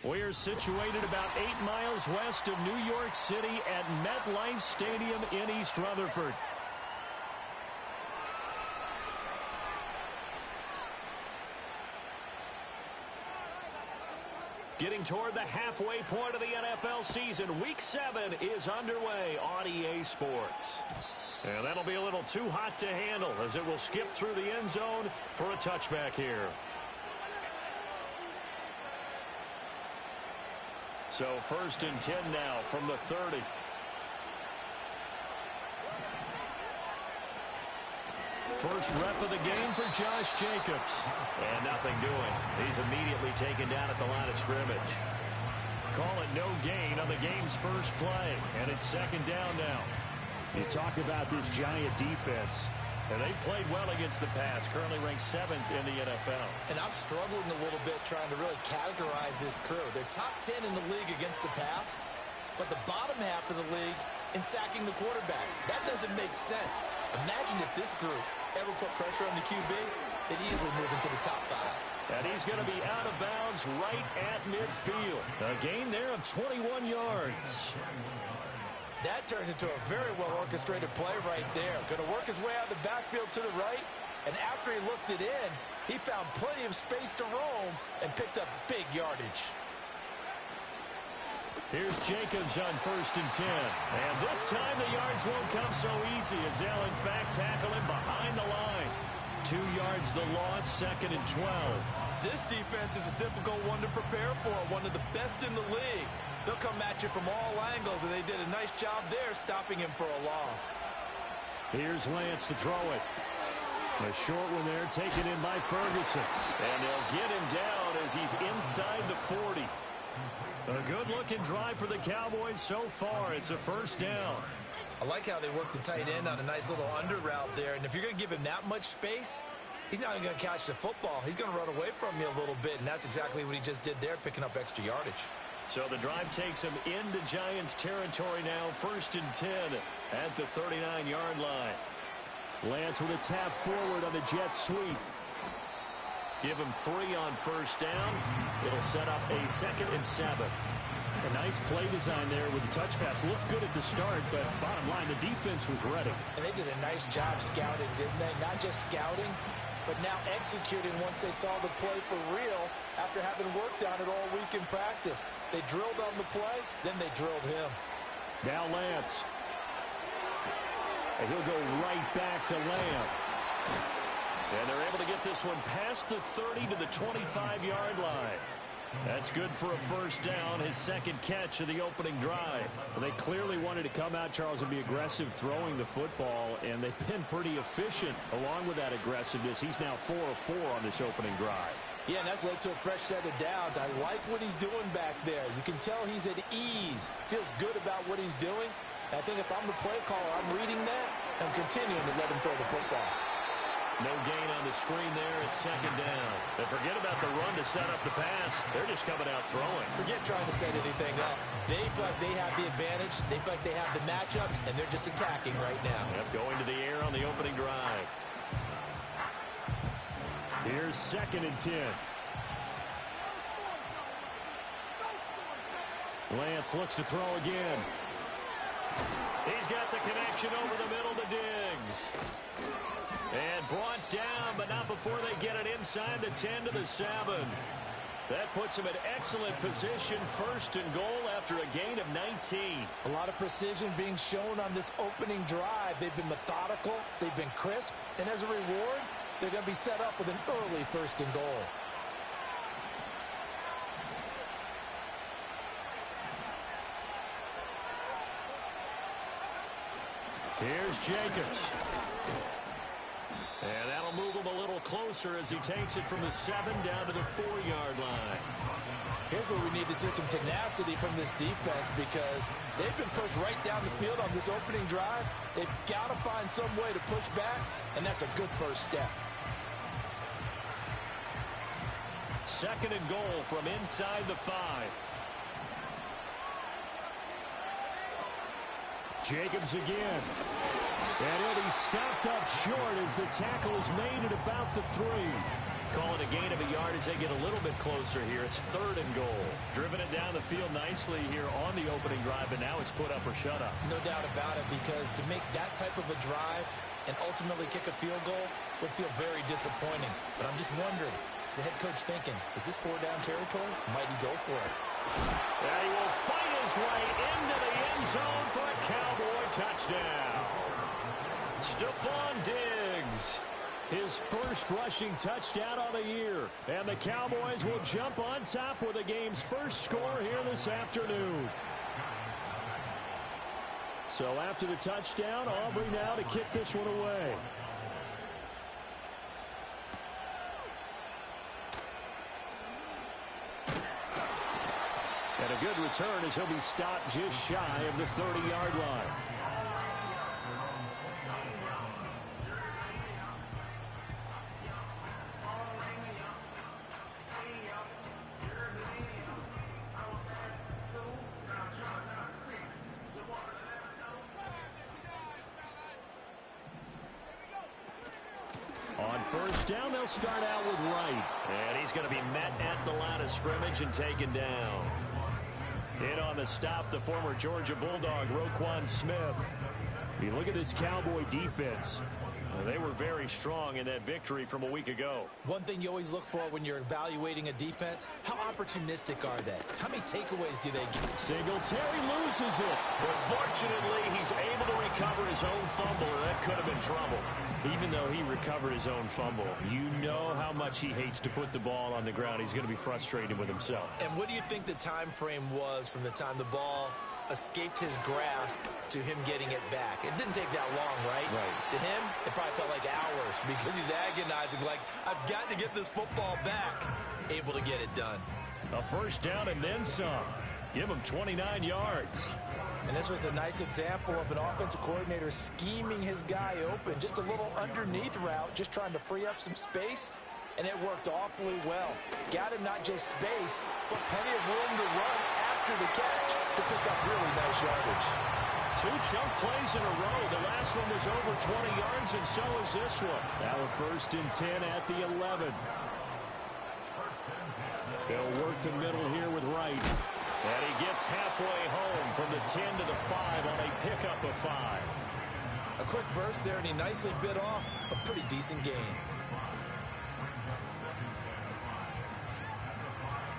We're situated about 8 miles west of New York City at MetLife Stadium in East Rutherford. Getting toward the halfway point of the NFL season. Week 7 is underway on EA Sports. And that'll be a little too hot to handle as it will skip through the end zone for a touchback here. So 1st and 10 now from the 30. First rep of the game for Josh Jacobs. And nothing doing. He's immediately taken down at the line of scrimmage. Call it no gain on the game's first play. And it's 2nd down now. You talk about this Giant defense. And they've played well against the pass. Currently ranked 7th in the NFL. And I'm struggling a little bit trying to really categorize this crew. They're top 10 in the league against the pass, but the bottom half of the league in sacking the quarterback. That doesn't make sense. Imagine if this group ever put pressure on the QB, they'd easily move into the top 5. And he's going to be out of bounds right at midfield. A gain there of 21 yards. That turned into a very well-orchestrated play right there. Going to work his way out of the backfield to the right, and after he looked it in, he found plenty of space to roam and picked up big yardage. Here's Jacobs on 1st and 10. And this time the yards won't come so easy as they'll, in fact, tackle him behind the line. 2 yards the loss, 2nd and 12. This defense is a difficult one to prepare for, one of the best in the league. They'll come at you from all angles, and they did a nice job there stopping him for a loss. Here's Lance to throw it. A short one there taken in by Ferguson. And they'll get him down as he's inside the 40. A good-looking drive for the Cowboys so far. It's a 1st down. I like how they work the tight end on a nice little under route there. And if you're going to give him that much space, he's not even going to catch the football. He's going to run away from you a little bit, and that's exactly what he just did there, picking up extra yardage. So the drive takes him into Giants territory now. 1st and 10 at the 39-yard line. Lance with a tap forward on the jet sweep. Give him 3 on 1st down. It'll set up a 2nd and 7. A nice play design there with the touch pass. Looked good at the start, but bottom line, the defense was ready. And they did a nice job scouting, didn't they? Not just scouting, but now executing once they saw the play for real after having worked on it all week in practice. They drilled on the play, then they drilled him. Now Lance. And he'll go right back to Lamb. And they're able to get this one past the 30 to the 25-yard line. That's good for a 1st down, his 2nd catch of the opening drive. Well, they clearly wanted to come out, Charles, and be aggressive throwing the football, and they've been pretty efficient along with that aggressiveness. He's now 4 of 4 on this opening drive. Yeah, and that's led to a fresh set of downs. I like what he's doing back there. You can tell he's at ease, feels good about what he's doing. I think if I'm the play caller, I'm reading that and continuing to let him throw the football. No gain on the screen there. It's 2nd down. And forget about the run to set up the pass. They're just coming out throwing. Forget trying to set anything up. They feel like they have the advantage. They feel like they have the matchups, and they're just attacking right now. Yep, going to the air on the opening drive. Here's 2nd and 10. Lance looks to throw again. He's got the connection over the middle to Diggs. And brought down, but not before they get it inside the 10 to the 7. That puts him in excellent position, 1st and goal after a gain of 19. A lot of precision being shown on this opening drive. They've been methodical, they've been crisp, and as a reward, they're going to be set up with an early 1st and goal. Here's Jacobs. And that'll move him a little closer as he takes it from the 7 down to the 4-yard line. Here's where we need to see some tenacity from this defense because they've been pushed right down the field on this opening drive. They've got to find some way to push back, and that's a good 1st step. 2nd and goal from inside the 5. Jacobs again. And he'll be stopped up short as the tackle is made at about the 3. Call it a gain of a yard as they get a little bit closer here. It's 3rd and goal. Driven it down the field nicely here on the opening drive, and now it's put up or shut up. No doubt about it, because to make that type of a drive and ultimately kick a field goal would feel very disappointing. But I'm just wondering, is the head coach thinking, is this 4-down territory? Might he go for it? And he will fight his way into the end zone for a Cowboy touchdown. Stephon Diggs, his first rushing touchdown of the year. And the Cowboys will jump on top with the game's first score here this afternoon. So after the touchdown, Aubrey now to kick this one away. And a good return as he'll be stopped just shy of the 30-yard line. On first down, they'll start out with Wright. And he's going to be met at the line of scrimmage and taken down. In on the stop, the former Georgia Bulldog, Roquan Smith. You look at this Cowboy defense. They were very strong in that victory from a week ago. One thing you always look for when you're evaluating a defense, how opportunistic are they? How many takeaways do they get? Singletary loses it. But fortunately, he's able to recover his own fumble, and that could have been trouble. Even though he recovered his own fumble, you know how much he hates to put the ball on the ground. He's going to be frustrated with himself. And what do you think the time frame was from the time the ball escaped his grasp to him getting it back? It didn't take that long, right? Right. To him, it probably felt like hours because he's agonizing, like, I've got to get this football back. Able to get it done. A first down and then some. Give him 29 yards. And this was a nice example of an offensive coordinator scheming his guy open. Just a little underneath route, just trying to free up some space, and it worked awfully well. Got him not just space, but plenty of room to run after the catch to pick up really nice yardage. 2 chunk plays in a row. The last one was over 20 yards, and so is this one. Now a 1st and 10 at the 11. They'll work the middle here with Wright. And he gets halfway home from the 10 to the 5 on a pickup of 5. A quick burst there, and he nicely bit off a pretty decent gain.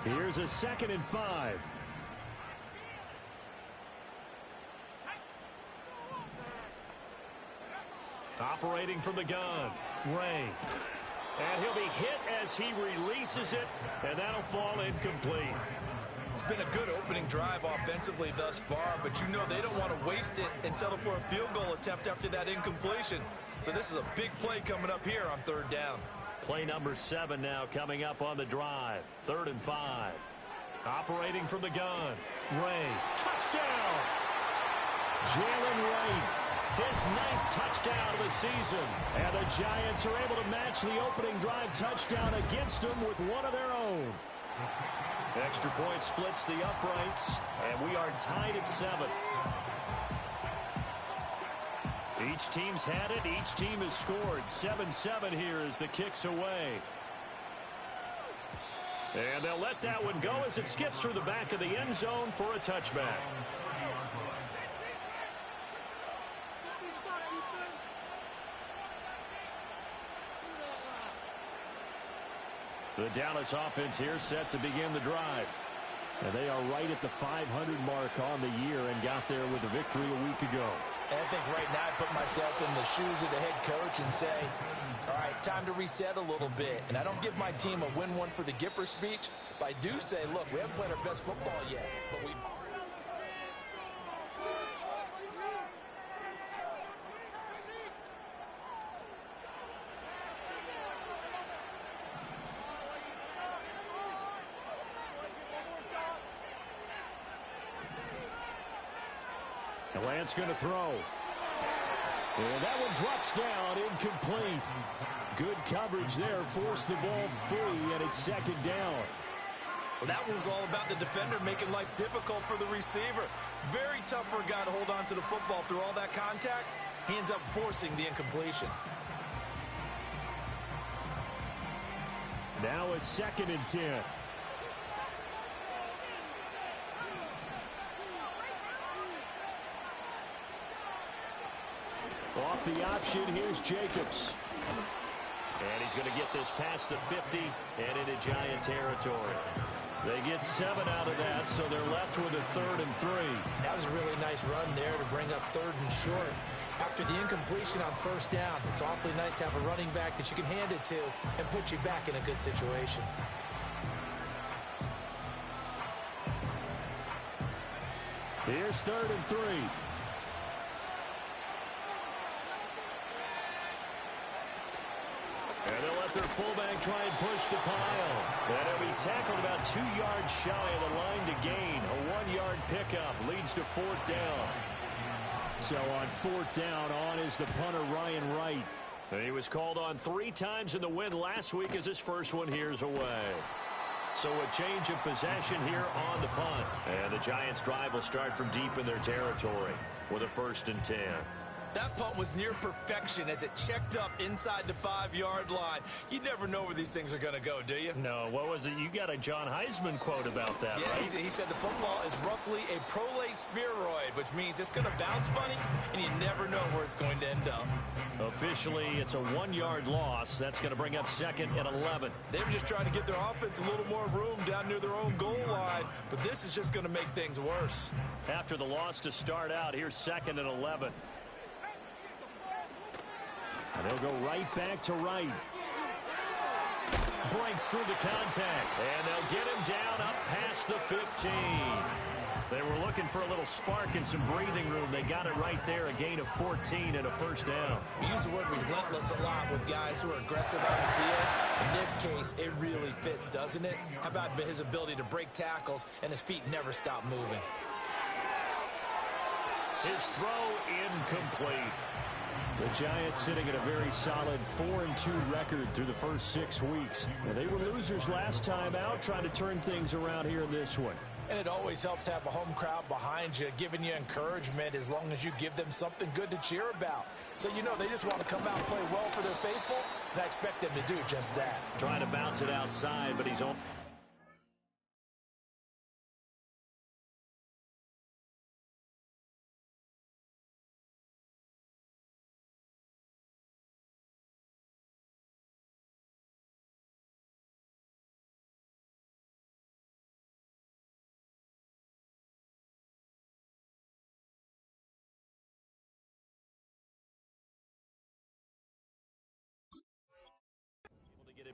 Here's a 2nd and 5. Operating from the gun, Ray. And he'll be hit as he releases it, and that'll fall incomplete. It's been a good opening drive offensively thus far, but you know they don't want to waste it and settle for a field goal attempt after that incompletion. So this is a big play coming up here on 3rd down. Play number 7 now coming up on the drive. 3rd and 5. Operating from the gun, Ray. Touchdown! Jalen Ray. His 9th touchdown of the season. And the Giants are able to match the opening drive touchdown against them with one of their own. Extra point splits the uprights, and we are tied at 7. Each team's had it. Each team has scored. 7-7 here as the kick's away. And they'll let that one go as it skips through the back of the end zone for a touchback. The Dallas offense here set to begin the drive. And they are right at the 500 mark on the year and got there with a victory a week ago. And I think right now I put myself in the shoes of the head coach and say, all right, time to reset a little bit. And I don't give my team a win one for the Gipper speech, but I do say, look, we haven't played our best football yet, but we... Lance going to throw. And that one drops down, incomplete. Good coverage there, forced the ball free, and it's 2nd down. Well, that one was all about the defender making life difficult for the receiver. Very tough for a guy to hold on to the football through all that contact. He ends up forcing the incompletion. Now a 2nd and 10. Off the option, here's Jacobs. And he's going to get this past the 50 and into Giant territory. They get 7 out of that, so they're left with a 3rd and 3. That was a really nice run there to bring up 3rd and short. After the incompletion on 1st down, it's awfully nice to have a running back that you can hand it to and put you back in a good situation. Here's 3rd and 3. And they'll let their fullback try and push the pile. And he'll be tackled about 2 yards shy of the line to gain. A 1-yard pickup leads to 4th down. So on 4th down, on is the punter, Ryan Wright. And he was called on 3 times in the win last week as his first one here's away. So a change of possession here on the punt. And the Giants' drive will start from deep in their territory with a 1st and 10. That punt was near perfection as it checked up inside the 5-yard line. You never know where these things are going to go, do you? No, what was it? You got a John Heisman quote about that, yeah, right? He said the football is roughly a prolate spheroid, which means it's going to bounce funny, and you never know where it's going to end up. Officially, it's a 1-yard loss. That's going to bring up 2nd and 11. They were just trying to get their offense a little more room down near their own goal line, but this is just going to make things worse. After the loss to start out, here's 2nd and 11. And they'll go right back to Wright. Breaks through the contact. And they'll get him down up past the 15. They were looking for a little spark and some breathing room. They got it right there, a gain of 14 and a 1st down. We use the word relentless a lot with guys who are aggressive on the field. In this case, it really fits, doesn't it? How about his ability to break tackles and his feet never stop moving? His throw incomplete. The Giants sitting at a very solid 4-2 record through the first 6 weeks. Well, they were losers last time out, trying to turn things around here in this one. And it always helps to have a home crowd behind you, giving you encouragement as long as you give them something good to cheer about. So, you know, they just want to come out and play well for their faithful, and I expect them to do just that. Trying to bounce it outside, but he's on.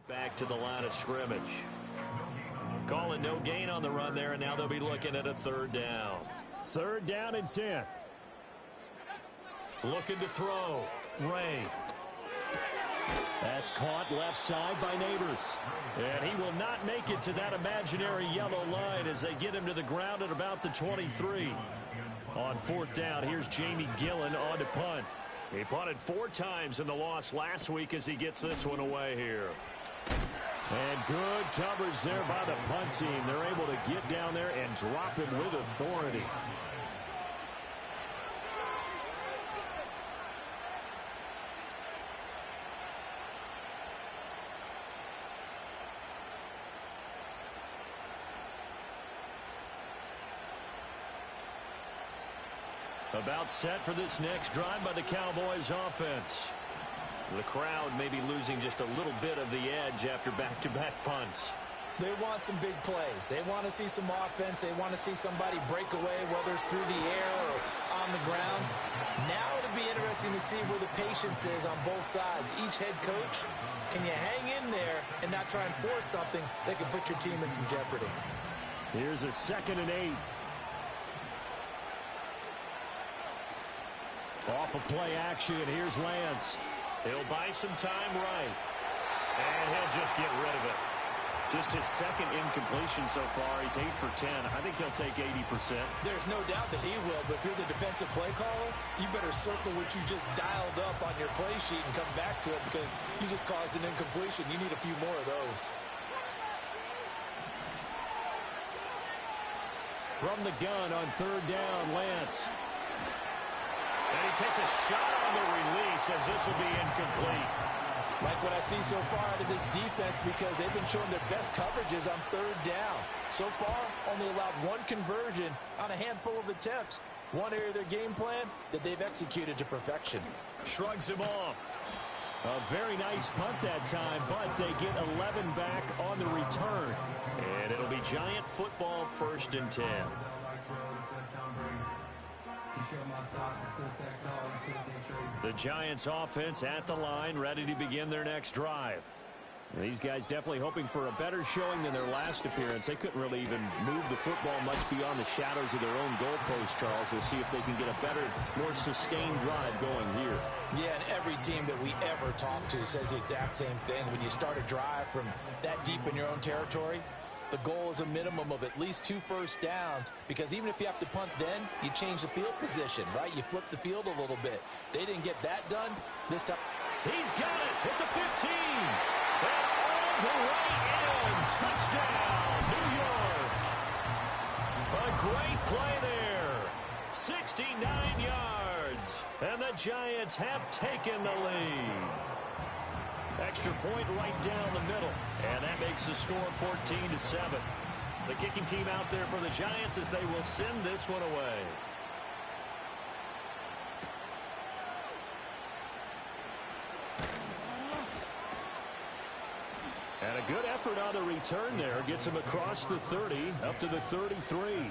Back to the line of scrimmage. Calling no gain on the run there, and now they'll be looking at a 3rd down. 3rd down and 10. Looking to throw. Ray. That's caught left side by Neighbors. And he will not make it to that imaginary yellow line as they get him to the ground at about the 23. On 4th down, here's Jamie Gillen on to punt. He punted 4 times in the loss last week as he gets this one away here. And good coverage there by the punt team. They're able to get down there and drop him with authority. About set for this next drive by the Cowboys offense. The crowd may be losing just a little bit of the edge after back-to-back punts. They want some big plays. They want to see some offense. They want to see somebody break away, whether it's through the air or on the ground. Now it'll be interesting to see where the patience is on both sides. Each head coach, can you hang in there and not try and force something that could put your team in some jeopardy? Here's a 2nd and 8. Off of play action, here's Lance. He'll buy some time right. And he'll just get rid of it. Just his 2nd incompletion so far. He's 8 for 10. I think he'll take 80%. There's no doubt that he will, but if you're the defensive play caller, you better circle what you just dialed up on your play sheet and come back to it because you just caused an incompletion. You need a few more of those. From the gun on 3rd down, Lance. And he takes a shot on the release as this will be incomplete. Like what I see so far out of this defense, because they've been showing their best coverages on third down. So far, only allowed one conversion on a handful of attempts. One area of their game plan that they've executed to perfection. Shrugs him off. A very nice punt that time, but they get 11 back on the return. And it'll be Giant football, 1st and 10. The Giants offense at the line, ready to begin their next drive. These guys definitely hoping for a better showing than their last appearance. They couldn't really even move the football much beyond the shadows of their own goalpost, Charles. We'll see if they can get a better, more sustained drive going here. Yeah, and every team that we ever talk to says the exact same thing. When you start a drive from that deep in your own territory, the goal is a minimum of at least 2 first downs, because even if you have to punt then, you change the field position, right? You flip the field a little bit. They didn't get that done this time. He's got it at the 15. And all the way in. Touchdown, New York. A great play there. 69 yards. And the Giants have taken the lead. Extra point right down the middle. And that makes the score 14-7. The kicking team out there for the Giants as they will send this one away. And a good effort on the return there. Gets him across the 30, up to the 33.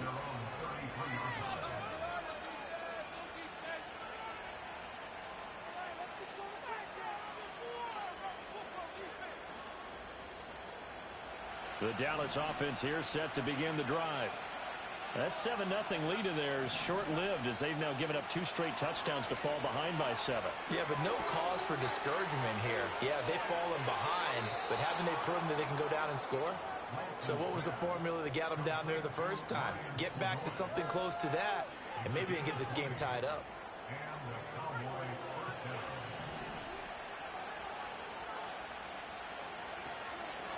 The Dallas offense here set to begin the drive. That 7-0 lead of theirs short-lived as they've now given up 2 straight touchdowns to fall behind by 7. Yeah, but no cause for discouragement here. Yeah, they've fallen behind, but haven't they proven that they can go down and score? So what was the formula that got them down there the first time? Get back to something close to that, and maybe they can get this game tied up.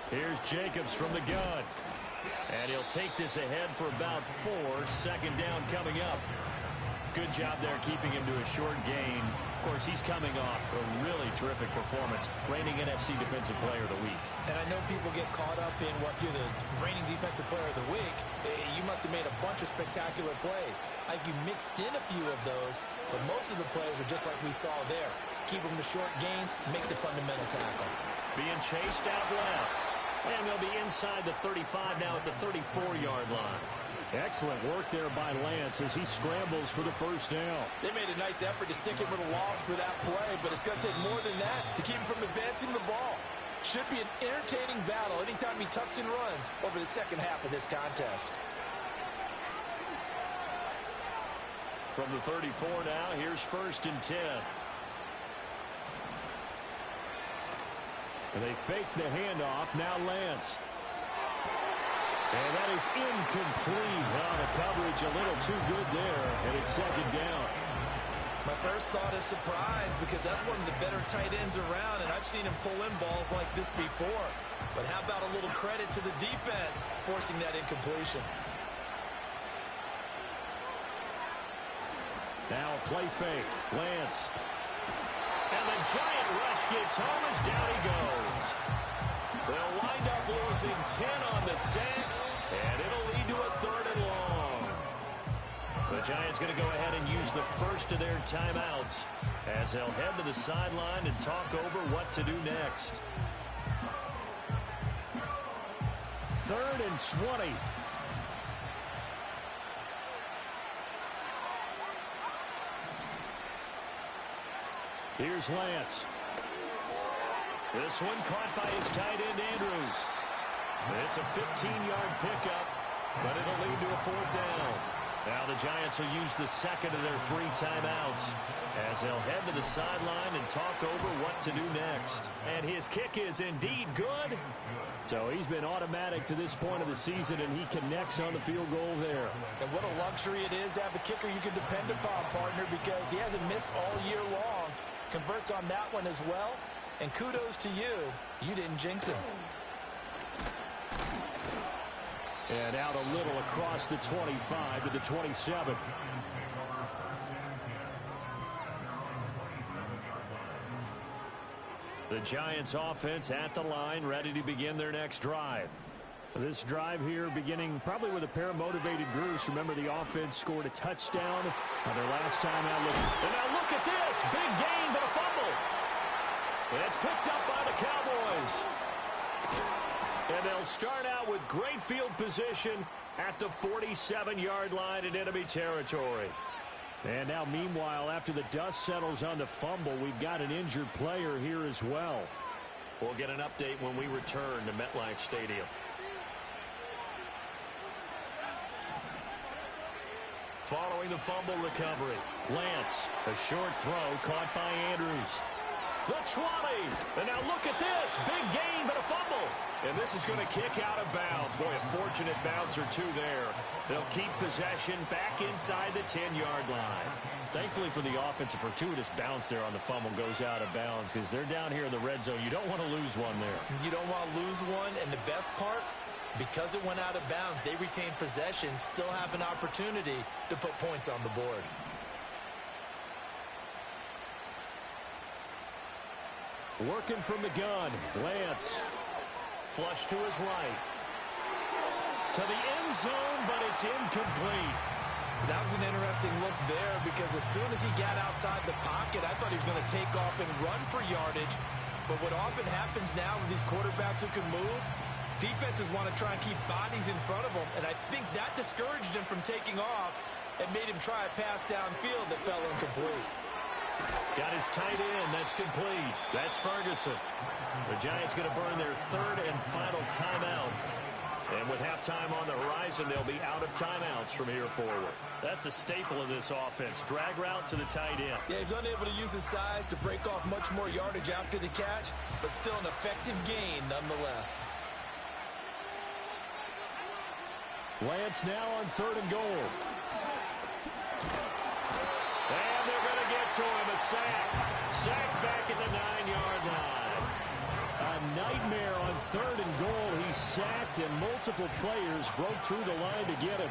Here's Jacobs from the gun. And he'll take this ahead for about 4. 2nd down coming up. Good job there keeping him to a short gain. Of course, he's coming off a really terrific performance. Reigning NFC Defensive Player of the Week. And I know people get caught up in what you're the reigning Defensive Player of the Week. You must have made a bunch of spectacular plays. Like you mixed in a few of those, but most of the plays are just like we saw there. Keep them to short gains, make the fundamental tackle. Being chased out left. And they'll be inside the 35 now at the 34-yard line. Excellent work there by Lance as he scrambles for the 1st down. They made a nice effort to stick him with a loss for that play, but it's going to take more than that to keep him from advancing the ball. Should be an entertaining battle anytime he tucks and runs over the second half of this contest. From the 34 now, here's 1st and 10. And they fake the handoff. Now Lance. And that is incomplete. Well, the coverage a little too good there. And it's 2nd down. My first thought is surprise, because that's one of the better tight ends around, and I've seen him pull in balls like this before. But how about a little credit to the defense forcing that incompletion? Now a play fake. Lance. And the Giant rush gets home as down he goes. They'll wind up losing 10 on the sack, and it'll lead to a 3rd and long. The Giants going to go ahead and use the first of their timeouts as they'll head to the sideline and talk over what to do next. 3rd and 20. Here's Lance. This one caught by his tight end, Andrews. It's a 15-yard pickup, but it'll lead to a 4th down. Now the Giants will use the 2nd of their 3 timeouts as they'll head to the sideline and talk over what to do next. And his kick is indeed good. So he's been automatic to this point of the season, and he connects on the field goal there. And what a luxury it is to have a kicker you can depend upon, partner, because he hasn't missed all year long. Converts on that one as well. And kudos to you. You didn't jinx him. And out a little across the 25 to the 27. The Giants offense at the line, ready to begin their next drive. This drive here beginning probably with a pair of motivated groups. Remember, the offense scored a touchdown on their last time out. And now look at this. Big gain, but a fumble. And it's picked up by the Cowboys. And they'll start out with great field position at the 47-yard line in enemy territory. And now, meanwhile, after the dust settles on the fumble, we've got an injured player here as well. We'll get an update when we return to MetLife Stadium. Following the fumble recovery, Lance, a short throw caught by Andrews. The 20, and now look at this, big gain but a fumble. And this is going to kick out of bounds. Boy, a fortunate bounce or two there. They'll keep possession back inside the 10-yard line. Thankfully for the offense, a fortuitous bounce there on the fumble goes out of bounds because they're down here in the red zone. You don't want to lose one there. You don't want to lose one, and the best part, because it went out of bounds, they retain possession, still have an opportunity to put points on the board. Working from the gun, Lance. Flush to his right. To the end zone, but it's incomplete. That was an interesting look there because as soon as he got outside the pocket, I thought he was going to take off and run for yardage. But what often happens now with these quarterbacks who can move, defenses want to try and keep bodies in front of them, and I think that discouraged him from taking off and made him try a pass downfield that fell incomplete. Got his tight end. That's complete. That's Ferguson. The Giants going to burn their third and final timeout. And with halftime on the horizon, they'll be out of timeouts from here forward. That's a staple of this offense. Drag route to the tight end. Yeah, he's unable to use his size to break off much more yardage after the catch, but still an effective gain nonetheless. Lance now on 3rd and goal. And they're going to get to him. A sack. Sack back at the 9-yard line. A nightmare on 3rd and goal. He sacked, and multiple players broke through the line to get him.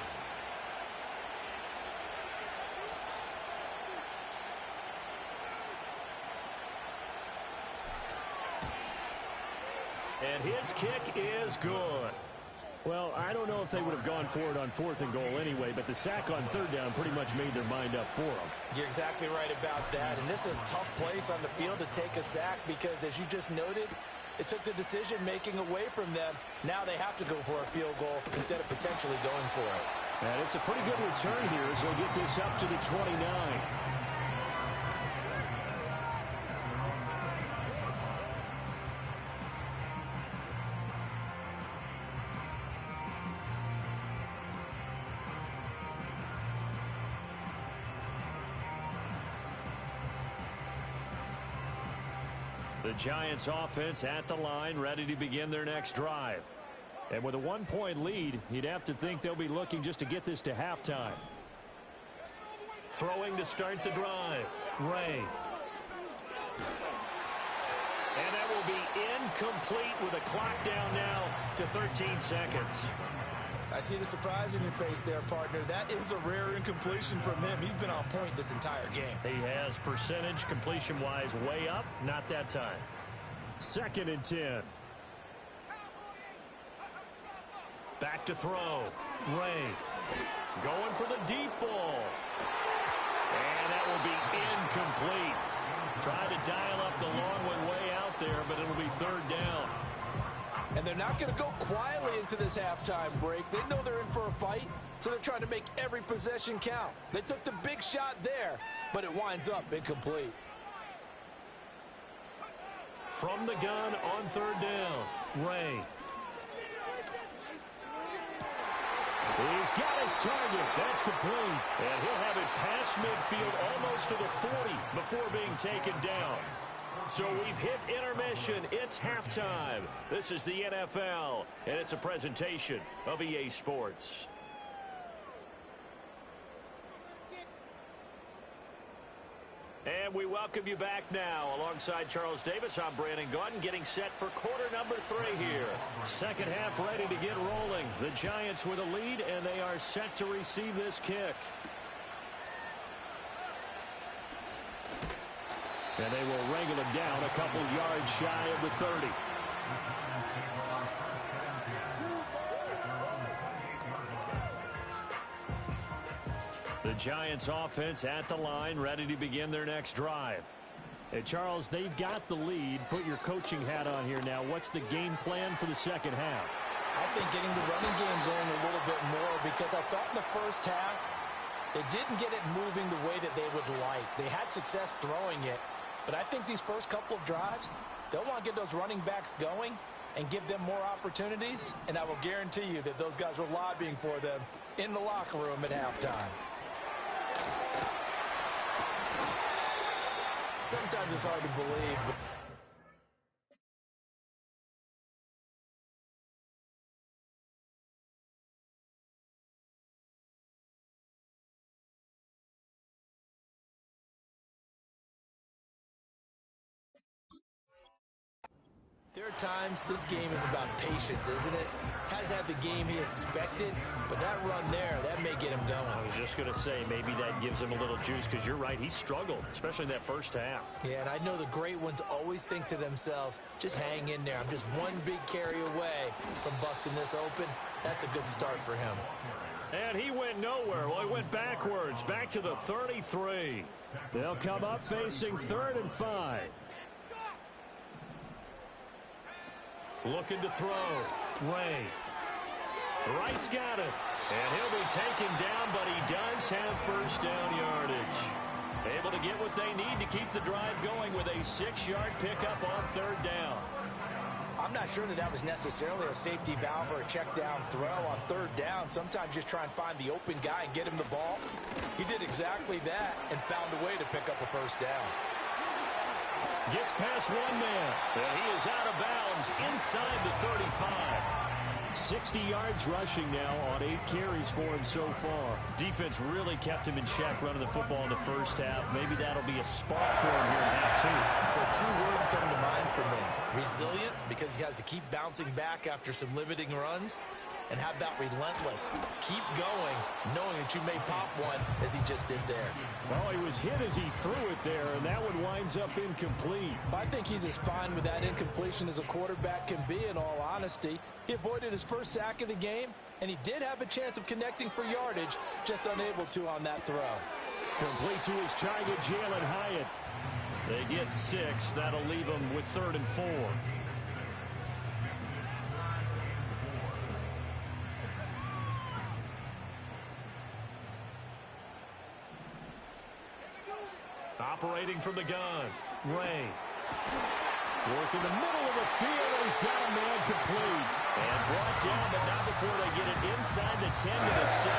And his kick is good. Well, I don't know if they would have gone for it on 4th and goal anyway, but the sack on 3rd down pretty much made their mind up for them. You're exactly right about that, and this is a tough place on the field to take a sack because, as you just noted, it took the decision-making away from them. Now they have to go for a field goal instead of potentially going for it. And it's a pretty good return here as they get this up to the 29. The Giants offense at the line, ready to begin their next drive. And with a 1-point lead, you'd have to think they'll be looking just to get this to halftime. Throwing to start the drive. Ray. And that will be incomplete with a clock down now to 13 seconds. I see the surprise in your face there, partner. That is a rare incompletion from him. He's been on point this entire game. He has percentage completion-wise way up. Not that time. 2nd and 10. Back to throw. Ray. Going for the deep ball. And that will be incomplete. Trying to dial up the long way out there, but it'll be 3rd down. And they're not going to go quietly into this halftime break. They know they're in for a fight, so they're trying to make every possession count. They took the big shot there, but it winds up incomplete. From the gun on 3rd down, Ray. He's got his target. That's complete. And he'll have it past midfield almost to the 40 before being taken down. So we've hit intermission. It's halftime. This is the NFL, and it's a presentation of EA Sports. And we welcome you back now. Alongside Charles Davis, I'm Brandon Gaudin, getting set for quarter number 3 here. Second half ready to get rolling. The Giants with a lead, and they are set to receive this kick. And they will wrangle him down a couple yards shy of the 30. The Giants offense at the line, ready to begin their next drive. Hey, Charles, they've got the lead. Put your coaching hat on here now. What's the game plan for the second half? I think getting the running game going a little bit more, because I thought in the first half they didn't get it moving the way that they would like. They had success throwing it, but I think these first couple of drives, they'll want to get those running backs going and give them more opportunities, and I will guarantee you that those guys were lobbying for them in the locker room at halftime. Sometimes it's hard to believe, but there are times this game is about patience, isn't it? Has had the game he expected, but that run there, that may get him going. I was just going to say, maybe that gives him a little juice, because you're right, he struggled, especially in that first half. Yeah, and I know the great ones always think to themselves, just hang in there. I'm just one big carry away from busting this open. That's a good start for him. And he went nowhere. Well, he went backwards, back to the 33. They'll come up facing 3rd and 5. Looking to throw. Ray. Wright's got it. And he'll be taken down, but he does have first down yardage. Able to get what they need to keep the drive going with a 6-yard pickup on 3rd down. I'm not sure that was necessarily a safety valve or a check down throw on 3rd down. Sometimes just try and find the open guy and get him the ball. He did exactly that and found a way to pick up a first down. Gets past one man, and he is out of bounds inside the 35. 60 yards rushing now on 8 carries for him so far. Defense really kept him in check running the football in the first half. Maybe that'll be a spark for him here in half 2. So 2 words come to mind for me. Resilient, because he has to keep bouncing back after some limiting runs. And how about relentless? Keep going, knowing that you may pop one, as he just did there. Well, he was hit as he threw it there, and that one winds up incomplete. I think he's as fine with that incompletion as a quarterback can be, in all honesty. He avoided his first sack of the game, and he did have a chance of connecting for yardage, just unable to on that throw. Complete to his target, Jalen Hyatt. They get 6. That'll leave them with 3rd and 4. Operating from the gun, Ray. Work in the middle of the field, and he's got a man complete. And brought down, but not before they get it inside the 10 to the 7.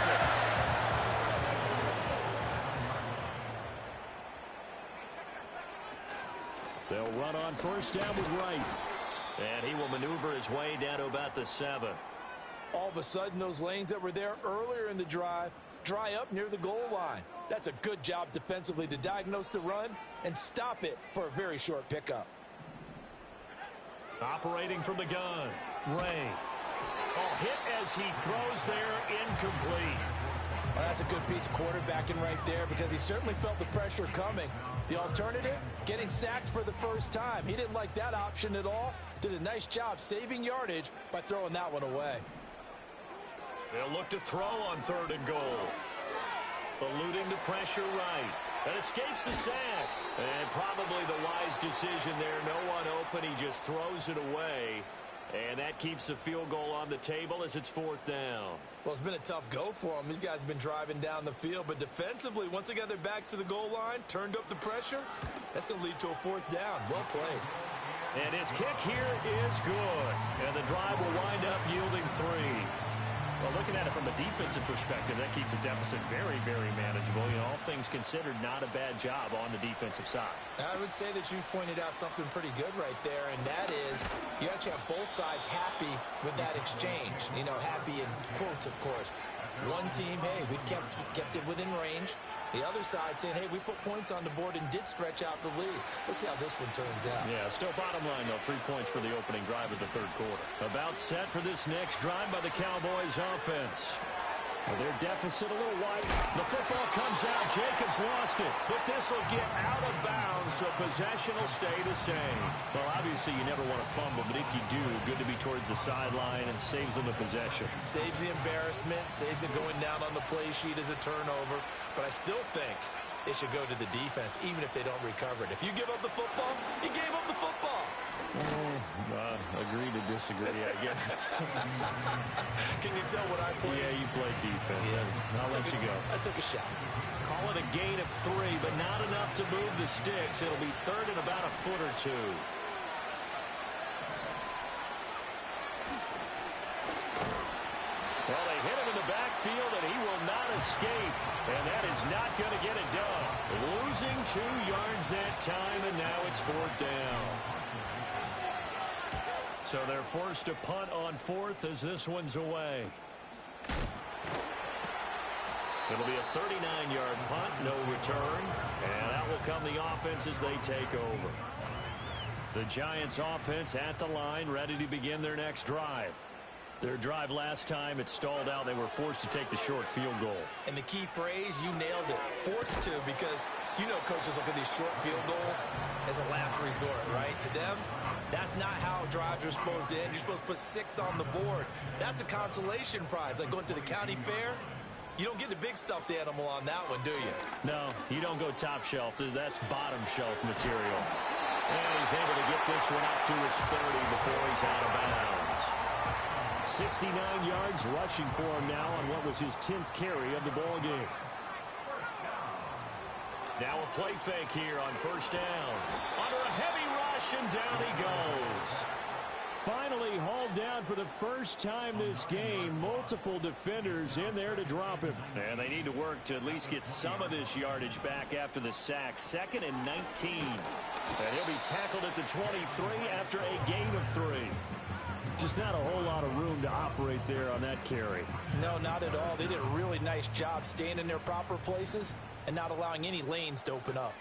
They'll run on first down with Wright. And he will maneuver his way down to about the 7. All of a sudden, those lanes that were there earlier in the drive dry up near the goal line. That's a good job defensively to diagnose the run and stop it for a very short pickup. Operating from the gun, Ray. Oh, hit as he throws there, incomplete. Well, that's a good piece of quarterbacking right there, because he certainly felt the pressure coming. The alternative, getting sacked for the first time. He didn't like that option at all. Did a nice job saving yardage by throwing that one away. They'll look to throw on 3rd and goal. Eluding the pressure right. That escapes the sack. And probably the wise decision there. No one open. He just throws it away. And that keeps the field goal on the table as it's 4th down. Well, it's been a tough go for them. These guys have been driving down the field. But defensively, once they got their backs to the goal line, turned up the pressure, that's going to lead to a 4th down. Well played. And his kick here is good. And the drive will wind up yielding 3. Well, looking at it from a defensive perspective, that keeps the deficit very, very manageable. You know, all things considered, not a bad job on the defensive side. I would say that you pointed out something pretty good right there, and that is you actually have both sides happy with that exchange. You know, happy in quotes, of course. One team, hey, we've kept it within range. The other side saying, hey, we put points on the board and did stretch out the lead. Let's see how this one turns out. Yeah, still bottom line, though, 3 points for the opening drive of the 3rd quarter. About set for this next drive by the Cowboys offense. Well, their deficit a little wide. The football comes out. Jacobs lost it. But this will get out of bounds, so possession will stay the same. Well, obviously, you never want to fumble, but if you do, good to be towards the sideline and saves them the possession. Saves the embarrassment, saves it going down on the play sheet as a turnover. But I still think it should go to the defense, even if they don't recover it. If you give up the football, you gave up the football. Agree to disagree, I guess. Can you tell what I played? Yeah, you played defense. Yeah. I'll let you go. I took a shot. Call it a gain of 3, but not enough to move the sticks. It'll be third and about a foot or two. Well, they hit him in the backfield, and he will not escape. And that is not going to get it done. Losing 2 yards that time, and now it's 4th down. So they're forced to punt on 4th as this one's away. It'll be a 39-yard punt, no return. And out will come the offense as they take over. The Giants offense at the line, ready to begin their next drive. Their drive last time, it stalled out. They were forced to take the short field goal. And the key phrase, you nailed it. Forced to, because you know coaches look at these short field goals as a last resort, right? To them, that's not how drives are supposed to end. You're supposed to put 6 on the board. That's a consolation prize, like going to the county fair. You don't get the big stuffed animal on that one, do you? No, you don't go top shelf. That's bottom shelf material. And he's able to get this one up to his 30 before he's out of bounds. 69 yards rushing for him now on what was his 10th carry of the ball game. Now a play fake here on 1st down. Under a heavy rush, and down he goes. Finally hauled down for the first time this game. Multiple defenders in there to drop him. And they need to work to at least get some of this yardage back after the sack. 2nd and 19. And he'll be tackled at the 23 after a gain of 3. Just not a whole lot of room to operate there on that carry. No, not at all. They did a really nice job staying in their proper places and not allowing any lanes to open up.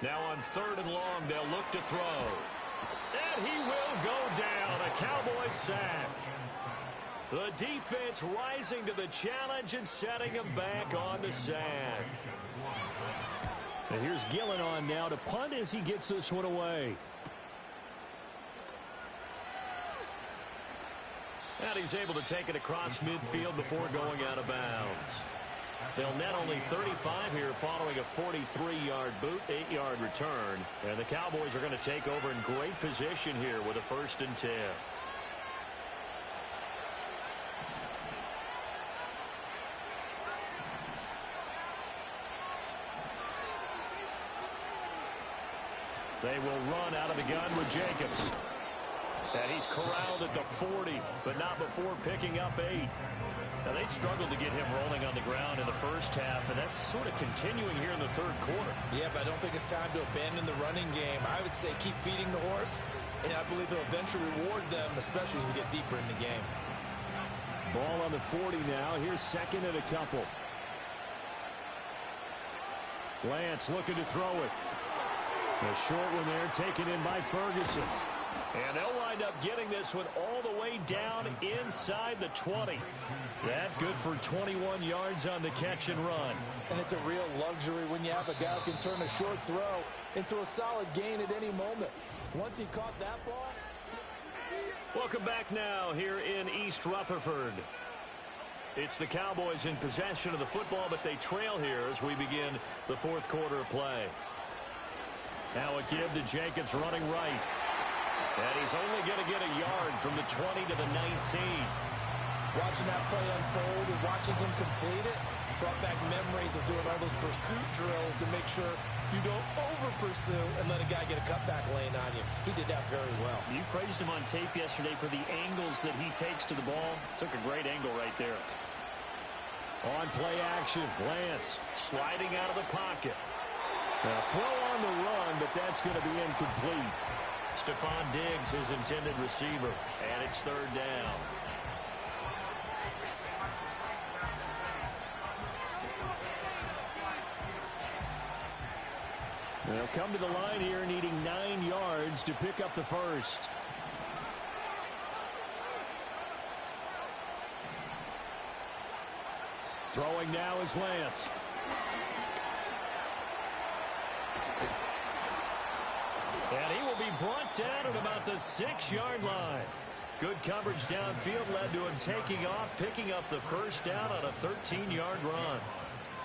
Now on 3rd and long, they'll look to throw. And he will go down. A Cowboys sack. The defense rising to the challenge and setting him back on the sack. And here's Gillen on now to punt as he gets this one away. And he's able to take it across midfield before going out of bounds. They'll net only 35 here following a 43-yard boot, 8-yard return. And the Cowboys are going to take over in great position here with a 1st and 10. They will run out of the gun with Jacobs. And he's corralled at the 40, but not before picking up 8. Now, they struggled to get him rolling on the ground in the first half, and that's sort of continuing here in the 3rd quarter. Yeah, but I don't think it's time to abandon the running game. I would say keep feeding the horse, and I believe he'll eventually reward them, especially as we get deeper in the game. Ball on the 40 now. Here's 2nd and a couple. Lance looking to throw it. A short one there taken in by Ferguson. And they'll wind up getting this one all the way down inside the 20. That good for 21 yards on the catch and run. And it's a real luxury when you have a guy who can turn a short throw into a solid gain at any moment. Once he caught that ball. Welcome back now here in East Rutherford. It's the Cowboys in possession of the football, but they trail here as we begin the 4th quarter of play. Now a give to Jacobs running right. And he's only going to get a yard from the 20 to the 19. Watching that play unfold and watching him complete it brought back memories of doing all those pursuit drills to make sure you don't over-pursue and let a guy get a cutback lane on you. He did that very well. You praised him on tape yesterday for the angles that he takes to the ball. Took a great angle right there. On play action, Lance sliding out of the pocket. Now throw on the run, but that's going to be incomplete. Stephon Diggs, his intended receiver, and it's 3rd down. They'll come to the line here needing 9 yards to pick up the first. Throwing now is Lance. And he will be brought down at about the 6-yard line. Good coverage downfield led to him taking off, picking up the first down on a 13-yard run.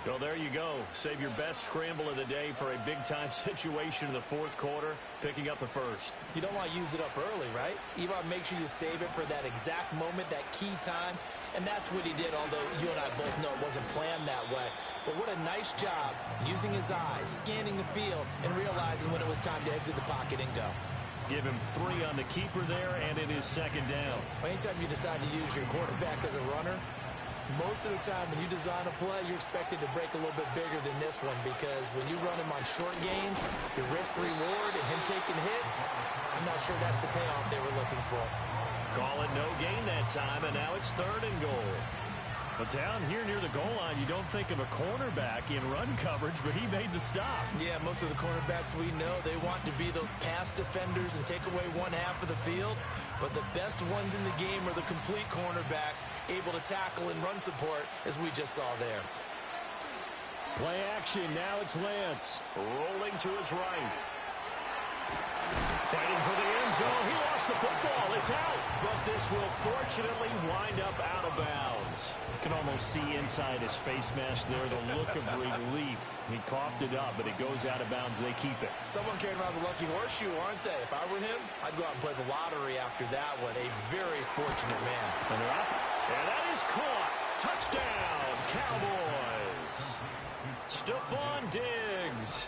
So there you go. Save your best scramble of the day for a big-time situation in the fourth quarter, picking up the first. You don't want to use it up early, right? You want to make sure you save it for that exact moment, that key time. And that's what he did, although you and I both know it wasn't planned that way. But what a nice job using his eyes, scanning the field, and realizing when it was time to exit the pocket and go. Give him 3 on the keeper there, and it is second down. Anytime you decide to use your quarterback as a runner, most of the time when you design a play, you're expected to break a little bit bigger than this one, because when you run him on short gains, your risk-reward and him taking hits, I'm not sure that's the payoff they were looking for. Call it no gain that time, and now it's 3rd and goal. But down here near the goal line, you don't think of a cornerback in run coverage, but he made the stop. Yeah, most of the cornerbacks we know, they want to be those pass defenders and take away one half of the field. But the best ones in the game are the complete cornerbacks, able to tackle and run support, as we just saw there. Play action, now it's Lance. Rolling to his right. Fighting for the end zone. He lost the football. It's out. But this will fortunately wind up out of bounds. You can almost see inside his face mask there the look of relief. He coughed it up, but it goes out of bounds. They keep it. Someone carrying around the lucky horseshoe, aren't they? If I were him, I'd go out and play the lottery after that one. A very fortunate man. And they're up. And that is caught. Touchdown, Cowboys. Stephon Diggs.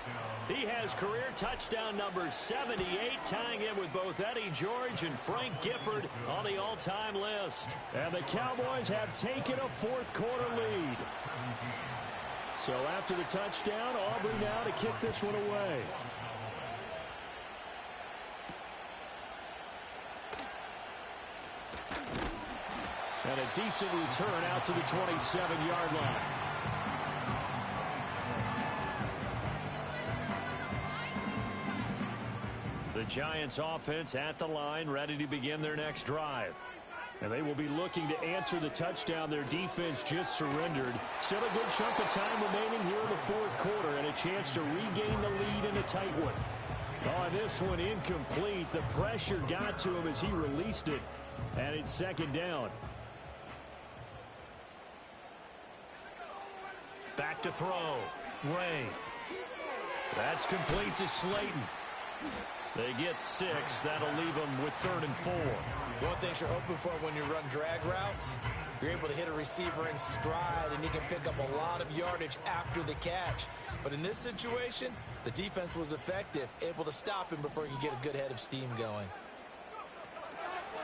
He has career touchdown number 78, tying him with both Eddie George and Frank Gifford on the all-time list. And the Cowboys have taken a fourth-quarter lead. So after the touchdown, Aubrey now to kick this one away. And a decent return out to the 27-yard line. The Giants offense at the line, ready to begin their next drive. And they will be looking to answer the touchdown their defense just surrendered. Still a good chunk of time remaining here in the fourth quarter, and a chance to regain the lead in a tight one. Oh, this one incomplete. The pressure got to him as he released it, and it's second down. Back to throw. Ray. That's complete to Slayton. They get 6. That'll leave them with 3rd and 4. One thing you're hoping for when you run drag routes, you're able to hit a receiver in stride, and you can pick up a lot of yardage after the catch. But in this situation, the defense was effective, able to stop him before he could get a good head of steam going.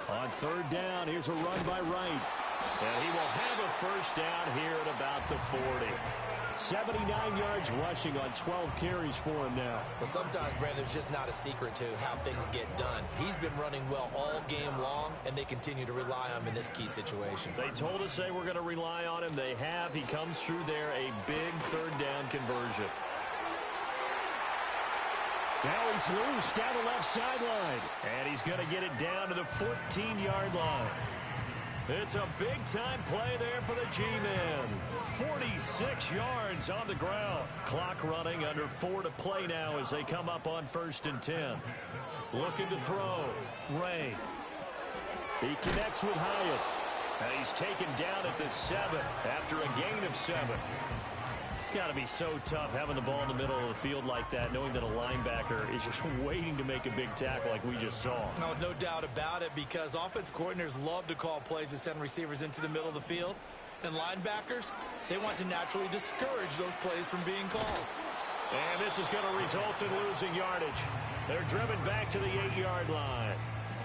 On 3rd down, here's a run by Wright. And he will have a first down here at about the 40. 79 yards rushing on 12 carries for him now. But sometimes, Brandon, there's just not a secret to how things get done. He's been running well all game long, and they continue to rely on him in this key situation. They told us they were going to rely on him. They have. He comes through there, a big 3rd down conversion. Now he's loose down the left sideline. And he's going to get it down to the 14-yard line. It's a big-time play there for the G-Men. 46 yards on the ground. Clock running, under 4 to play now as they come up on 1st and 10. Looking to throw. Ray. He connects with Hyatt. And he's taken down at the 7 after a gain of 7. It's got to be so tough having the ball in the middle of the field like that, knowing that a linebacker is just waiting to make a big tackle like we just saw. No doubt about it, because offense coordinators love to call plays to send receivers into the middle of the field. And linebackers, they want to naturally discourage those plays from being called. And this is going to result in losing yardage. They're driven back to the 8-yard line.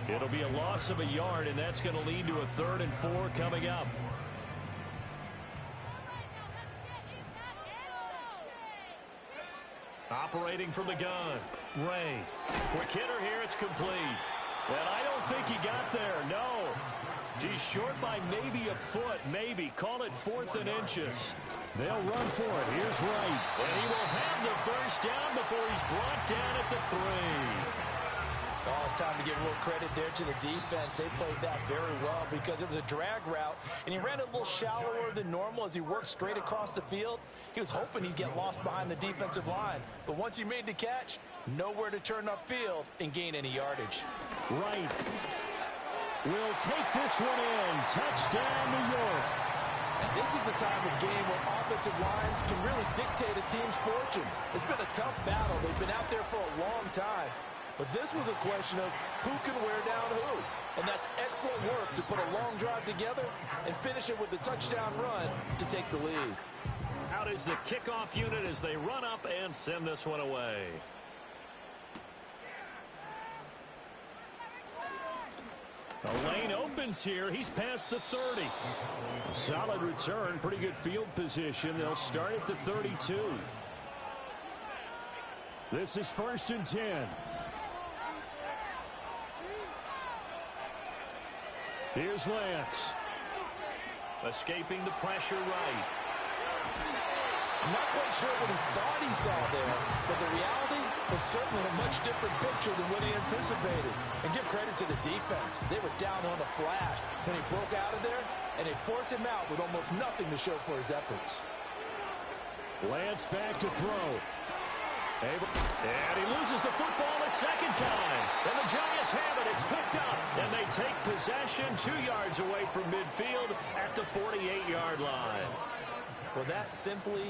It'll be a loss of a yard, and that's going to lead to a 3rd and 4 coming up. Operating from the gun. Ray. Quick hitter here. It's complete. And I don't think he got there. No. He's short by maybe a foot, maybe. Call it 4th and inches. They'll run for it. Here's Wright. And he will have the first down before he's brought down at the 3. Oh, it's time to give a little credit there to the defense. They played that very well because it was a drag route, and he ran it a little shallower than normal as he worked straight across the field. He was hoping he'd get lost behind the defensive line, but once he made the catch, nowhere to turn upfield and gain any yardage. Wright will take this one in. Touchdown, New York. And this is the time of game where offensive lines can really dictate a team's fortunes. It's been a tough battle. They've been out there for a long time. But this was a question of who can wear down who. And that's excellent work to put a long drive together and finish it with a touchdown run to take the lead. Out is the kickoff unit as they run up and send this one away. The lane opens here. He's past the 30. A solid return. Pretty good field position. They'll start at the 32. This is 1st and 10. Here's Lance. Escaping the pressure right. I'm not quite sure what he thought he saw there, but the reality was certainly a much different picture than what he anticipated. And give credit to the defense. They were down on a flash when he broke out of there, and they forced him out with almost nothing to show for his efforts. Lance back to throw. And he loses the football a second time. And the Giants have it. It's picked up. And they take possession 2 yards away from midfield at the 48-yard line. Well, that simply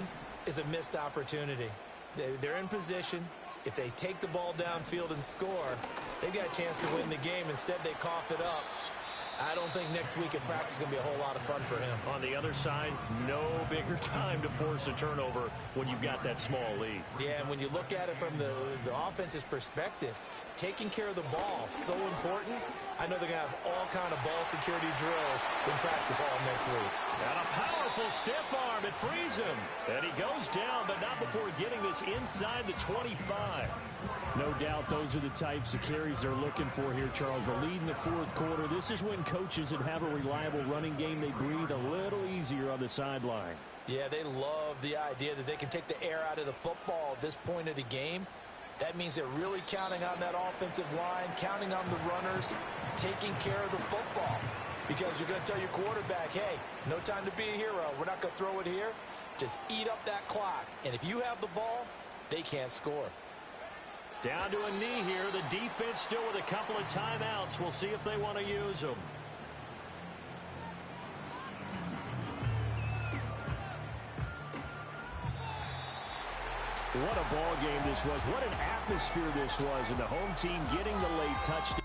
is a missed opportunity. They're in position. If they take the ball downfield and score, they've got a chance to win the game. Instead, they cough it up. I don't think next week in practice is going to be a whole lot of fun for him. On the other side, no bigger time to force a turnover when you've got that small lead. Yeah, and when you look at it from the offense's perspective, taking care of the ball is so important. I know they're going to have all kind of ball security drills in practice all next week. And a powerful stiff arm. It frees him. And he goes down, but not before getting this inside the 25. No doubt those are the types of carries they're looking for here, Charles. The lead in the 4th quarter. This is when coaches that have a reliable running game, they breathe a little easier on the sideline. Yeah, they love the idea that they can take the air out of the football at this point of the game. That means they're really counting on that offensive line, counting on the runners, taking care of the football. Because you're going to tell your quarterback, hey, no time to be a hero. We're not going to throw it here. Just eat up that clock. And if you have the ball, they can't score. Down to a knee here. The defense still with a couple of timeouts. We'll see if they want to use them. What a ball game this was. What an atmosphere this was. And the home team getting the late touchdown.